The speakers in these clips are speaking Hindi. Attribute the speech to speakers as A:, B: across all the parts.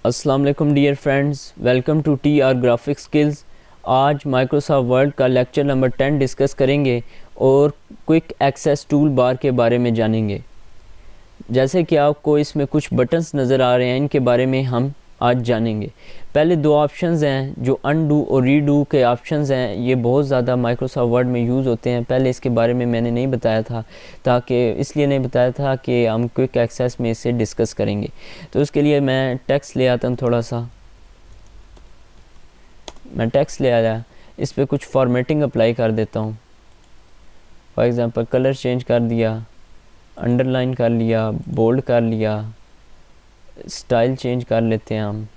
A: अस्सलाम वालेकुम dear friends, welcome to T R graphic skills. आज माइक्रोसॉफ्ट वर्ड का लेक्चर नंबर 10 डिस्कस करेंगे और क्विक एक्सेस टूल बार के बारे में जानेंगे। जैसे कि आपको इसमें कुछ बटन्स नज़र आ रहे हैं, इनके बारे में हम आज जानेंगे। पहले दो ऑप्शंस हैं जो अनडू और रीडू के ऑप्शंस हैं, ये बहुत ज़्यादा माइक्रोसॉफ्ट वर्ड में यूज़ होते हैं। पहले इसके बारे में मैंने नहीं बताया था, ताकि इसलिए नहीं बताया था कि हम क्विक एक्सेस में इसे डिस्कस करेंगे। तो उसके लिए मैं टेक्स्ट ले आता हूँ, थोड़ा सा मैं टेक्स्ट ले आया, इस पर कुछ फॉर्मेटिंग अप्लाई कर देता हूँ। फॉर एग्ज़ाम्पल कलर चेंज कर दिया, अंडरलाइन कर लिया, बोल्ड कर लिया, स्टाइल चेंज कर लेते हैं हम,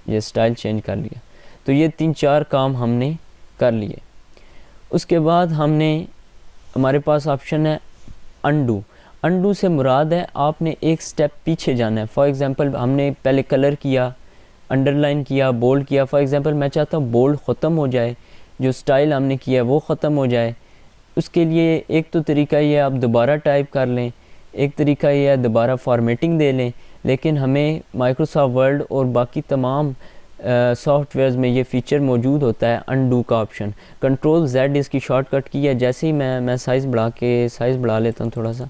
A: ये स्टाइल चेंज कर लिया। तो ये 3-4 काम हमने कर लिए। उसके बाद हमारे पास ऑप्शन है अनडू। अनडू से मुराद है आपने एक स्टेप पीछे जाना है। फॉर एग्ज़ाम्पल हमने पहले कलर किया, अंडरलाइन किया, बोल्ड किया। फॉर एग्ज़ाम्पल मैं चाहता हूँ बोल्ड ख़त्म हो जाए, जो स्टाइल हमने किया वो ख़त्म हो जाए। उसके लिए एक तो तरीका ये आप दोबारा टाइप कर लें, एक तरीका ये है दोबारा फॉर्मेटिंग दे लें। लेकिन हमें माइक्रोसॉफ्ट वर्ड और बाकी तमाम सॉफ्टवेयर्स में ये फ़ीचर मौजूद होता है अनडू का ऑप्शन। कंट्रोल Z इसकी शॉर्टकट की है। जैसे ही मैं साइज़ बढ़ा लेता हूँ थोड़ा सा,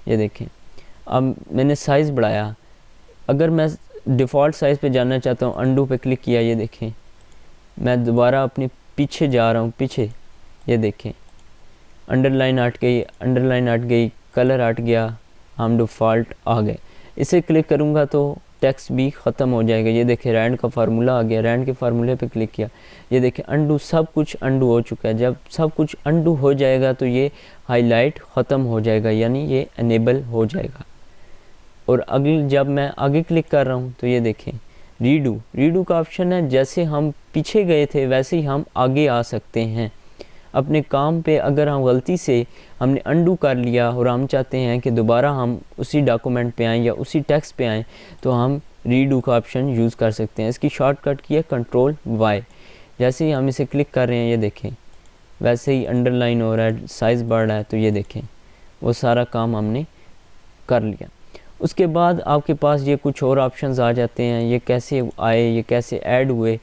A: ये देखें अब मैंने साइज़ बढ़ाया। अगर मैं डिफ़ॉल्ट साइज़ पे जाना चाहता हूँ, अनडू पे क्लिक किया, ये देखें मैं दोबारा अपने पीछे जा रहा हूँ, पीछे ये देखें अंडरलाइन हट गई, कलर हट गया, हम डिफ़ॉल्ट आ गए। इसे क्लिक करूँगा तो टेक्स्ट भी ख़त्म हो जाएगा। ये देखें रैंड का फार्मूला आ गया, रैंड के फार्मूले पे क्लिक किया, ये देखें अनडू, सब कुछ अनडू हो चुका है। जब सब कुछ अनडू हो जाएगा तो ये हाईलाइट ख़त्म हो जाएगा, यानी ये इनेबल हो जाएगा। और जब मैं आगे क्लिक कर रहा हूँ तो ये देखें रीडू का ऑप्शन है। जैसे हम पीछे गए थे वैसे ही हम आगे आ सकते हैं अपने काम पे। अगर हम गलती से हमने अनडू कर लिया और हम चाहते हैं कि दोबारा हम उसी डॉक्यूमेंट पे आएँ या उसी टेक्स्ट पे आएँ, तो हम रीडू का ऑप्शन यूज़ कर सकते हैं। इसकी शॉर्टकट की है कंट्रोल Y। जैसे ही हम इसे क्लिक कर रहे हैं, ये देखें वैसे ही अंडरलाइन हो रहा है, साइज़ बढ़ रहा है। तो ये देखें वो सारा काम हमने कर लिया। उसके बाद आपके पास ये कुछ और ऑप्शंस आ जाते हैं, ये कैसे आए, ये कैसे ऐड हुए।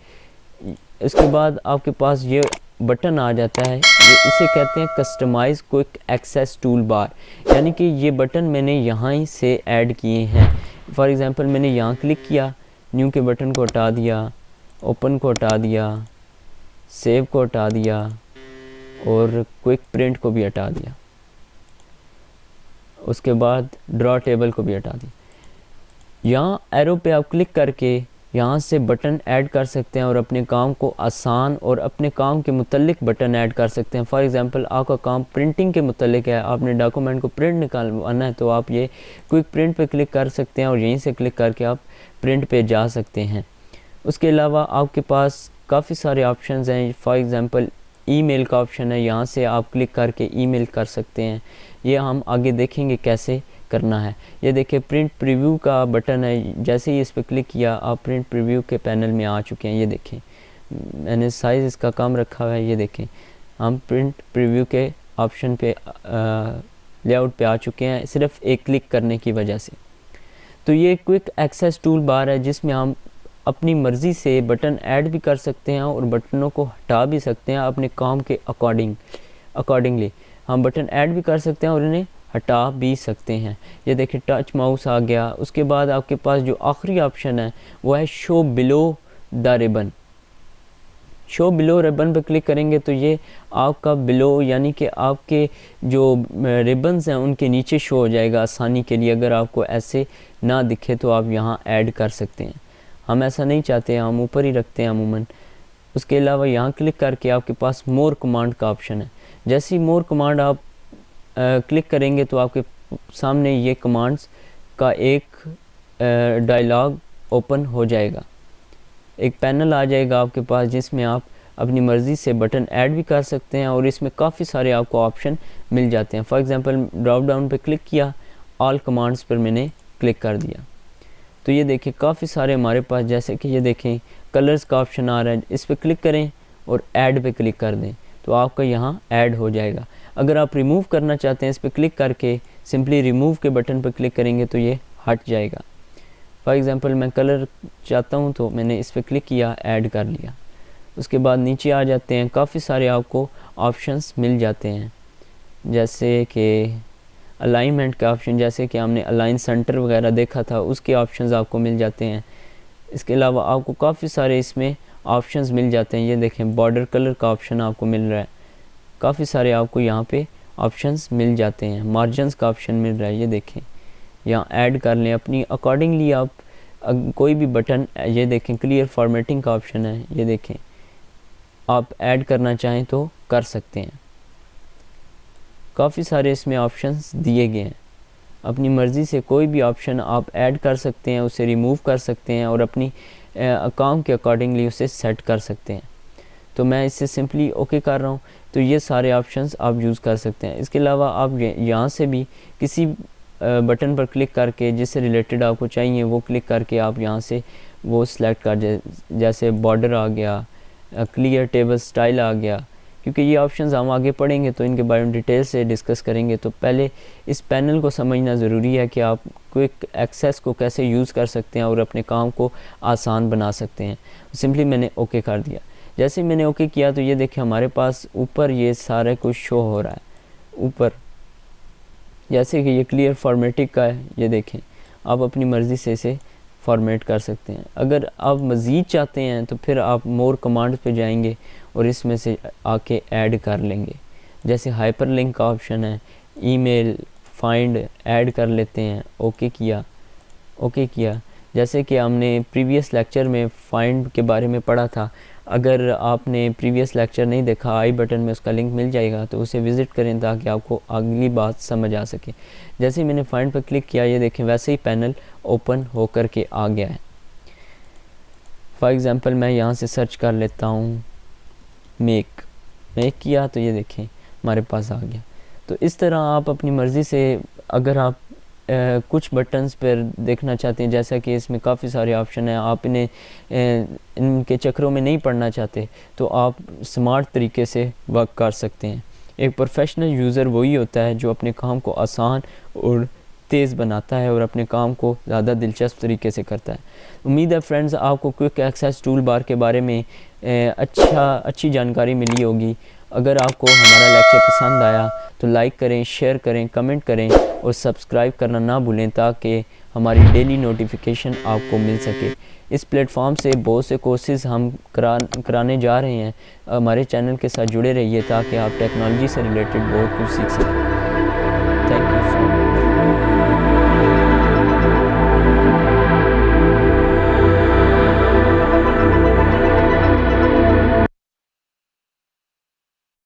A: इसके बाद आपके पास ये बटन आ जाता है, ये इसे कहते हैं customise quick access toolbar, यानी कि ये बटन मैंने यहाँ ही से ऐड किए हैं। फॉर एग्ज़ाम्पल मैंने यहाँ क्लिक किया, न्यू के बटन को हटा दिया, ओपन को हटा दिया, सेव को हटा दिया और क्विक प्रिंट को भी हटा दिया। उसके बाद ड्रॉ टेबल को भी हटा दिया। यहाँ एरो पे आप क्लिक करके यहाँ से बटन ऐड कर सकते हैं और अपने काम को आसान और अपने काम के मुतल्लिक बटन ऐड कर सकते हैं। फॉर एग्ज़ाम्पल आपका काम प्रिंटिंग के मुतल्लिक है, आपने डॉक्यूमेंट को प्रिंट निकालवाना है, तो आप ये क्विक प्रिंट पे क्लिक कर सकते हैं और यहीं से क्लिक करके आप प्रिंट पे जा सकते हैं। उसके अलावा आपके पास काफ़ी सारे ऑप्शंस हैं। फॉर एग्ज़ाम्पल ईमेल का ऑप्शन है, यहाँ से आप क्लिक करके ईमेल कर सकते हैं। ये हम आगे देखेंगे कैसे करना है। ये देखिए प्रिंट प्रीव्यू का बटन है, जैसे ही इस पर क्लिक किया आप प्रिंट प्रीव्यू के पैनल में आ चुके हैं। ये देखें मैंने साइज़ इसका कम रखा हुआ है, ये देखें हम प्रिंट प्रीव्यू के ऑप्शन पे लेआउट पे आ चुके हैं, सिर्फ एक क्लिक करने की वजह से। तो ये क्विक एक्सेस टूल बार है जिसमें हम अपनी मर्ज़ी से बटन ऐड भी कर सकते हैं और बटनों को हटा भी सकते हैं अपने काम के अकॉर्डिंगली। हम बटन ऐड भी कर सकते हैं और इन्हें हटा भी सकते हैं। ये देखिए टच माउस आ गया। उसके बाद आपके पास जो आखिरी ऑप्शन है वो है show below the ribbon. Show below ribbon पर क्लिक करेंगे तो ये आपका बिलो यानी कि आपके जो रिबन्स हैं उनके नीचे शो हो जाएगा आसानी के लिए। अगर आपको ऐसे ना दिखे तो आप यहाँ ऐड कर सकते हैं। हम ऐसा नहीं चाहते, हम ऊपर ही रखते हैं अमूमन। उसके अलावा यहाँ क्लिक करके आपके पास मोर कमांड का ऑप्शन है। जैसे ही मोर कमांड आप क्लिक करेंगे तो आपके सामने ये कमांड्स का एक डायलॉग ओपन हो जाएगा, एक पैनल आ जाएगा आपके पास जिसमें आप अपनी मर्ज़ी से बटन ऐड भी कर सकते हैं और इसमें काफ़ी सारे आपको ऑप्शन मिल जाते हैं। फॉर एग्ज़ाम्पल ड्रॉप डाउन पे क्लिक किया, ऑल कमांड्स पर मैंने क्लिक कर दिया तो ये देखिए काफ़ी सारे हमारे पास, जैसे कि ये देखें कलर्स का ऑप्शन आ रहा है, इस पर क्लिक करें और ऐड पे क्लिक कर दें तो आपका यहाँ ऐड हो जाएगा। अगर आप रिमूव करना चाहते हैं, इस पर क्लिक करके सिंपली रिमूव के बटन पर क्लिक करेंगे तो ये हट जाएगा। फॉर एग्ज़ाम्पल मैं कलर चाहता हूँ तो मैंने इस पर क्लिक किया, ऐड कर लिया। उसके बाद नीचे आ जाते हैं, काफ़ी सारे आपको ऑप्शंस मिल जाते हैं, जैसे कि अलाइनमेंट का ऑप्शन, जैसे कि हमने अलाइन सेंटर वगैरह देखा था, उसके ऑप्शंस आपको मिल जाते हैं। इसके अलावा आपको काफ़ी सारे इसमें ऑप्शंस मिल जाते हैं। ये देखें, बॉर्डर कलर का ऑप्शन आपको मिल रहा है, काफ़ी सारे आपको यहाँ पे ऑप्शंस मिल जाते हैं। मार्जिन्स का ऑप्शन मिल रहा है, ये देखें, यहाँ ऐड कर लें अपनी अकॉर्डिंगली आप कोई भी बटन। ये देखें, क्लियर फॉर्मेटिंग का ऑप्शन है, ये देखें, आप ऐड करना चाहें तो कर सकते हैं। काफ़ी सारे इसमें ऑप्शंस दिए गए हैं, अपनी मर्ज़ी से कोई भी ऑप्शन आप ऐड कर सकते हैं, उसे रिमूव कर सकते हैं और अपनी अकाउंट के अकॉर्डिंगली उसे सेट कर सकते हैं। तो मैं इससे सिंपली ओके कर रहा हूँ, तो ये सारे ऑप्शंस आप यूज़ कर सकते हैं। इसके अलावा आप यहाँ से भी किसी बटन पर क्लिक करके जिससे रिलेटेड आपको चाहिए वो क्लिक करके आप यहाँ से वो सिलेक्ट कर, जैसे बॉर्डर आ गया, क्लियर टेबल स्टाइल आ गया। क्योंकि ये ऑप्शंस हम आगे पढ़ेंगे तो इनके बारे में डिटेल से डिस्कस करेंगे, तो पहले इस पैनल को समझना ज़रूरी है कि आप क्विक एक्सेस को कैसे यूज़ कर सकते हैं और अपने काम को आसान बना सकते हैं। सिंपली मैंने ओके कर दिया। जैसे मैंने ओके किया तो ये देखें, हमारे पास ऊपर ये सारा कुछ शो हो रहा है ऊपर, जैसे कि ये क्लियर फॉर्मेटिंग का है। ये देखें, आप अपनी मर्ज़ी से इसे फॉर्मेट कर सकते हैं। अगर आप मज़ीद चाहते हैं तो फिर आप मोर कमांड पे जाएंगे और इसमें से आके ऐड कर लेंगे। जैसे हाइपर लिंक का ऑप्शन है, ईमेल, फाइंड, ऐड कर लेते हैं, ओके किया, ओके किया। जैसे कि हमने प्रीवियस लेक्चर में फाइंड के बारे में पढ़ा था, अगर आपने प्रीवियस लेक्चर नहीं देखा, आई बटन में उसका लिंक मिल जाएगा, तो उसे विज़िट करें ताकि आपको अगली बात समझ आ सके। जैसे ही मैंने फाइंड पर क्लिक किया, ये देखें वैसे ही पैनल ओपन होकर के आ गया है। फॉर एग्ज़ाम्पल मैं यहाँ से सर्च कर लेता हूँ मेक किया तो ये देखें हमारे पास आ गया। तो इस तरह आप अपनी मर्ज़ी से, अगर आप कुछ बटन्स पर देखना चाहते हैं, जैसा कि इसमें काफ़ी सारे ऑप्शन हैं, आप इन्हें इनके चक्रों में नहीं पढ़ना चाहते तो आप स्मार्ट तरीके से वर्क कर सकते हैं। एक प्रोफेशनल यूज़र वही होता है जो अपने काम को आसान और तेज़ बनाता है और अपने काम को ज़्यादा दिलचस्प तरीके से करता है। उम्मीद है फ्रेंड्स आपको क्विक एक्सेस टूल बार के बारे में अच्छी जानकारी मिली होगी। अगर आपको हमारा लेक्चर पसंद आया तो लाइक करें, शेयर करें, कमेंट करें और सब्सक्राइब करना ना भूलें ताकि हमारी डेली नोटिफिकेशन आपको मिल सके। इस प्लेटफॉर्म से बहुत से कोर्सेज़ हम कराने जा रहे हैं। हमारे चैनल के साथ जुड़े रहिए ताकि आप टेक्नोलॉजी से रिलेटेड बहुत कुछ सीख सकें।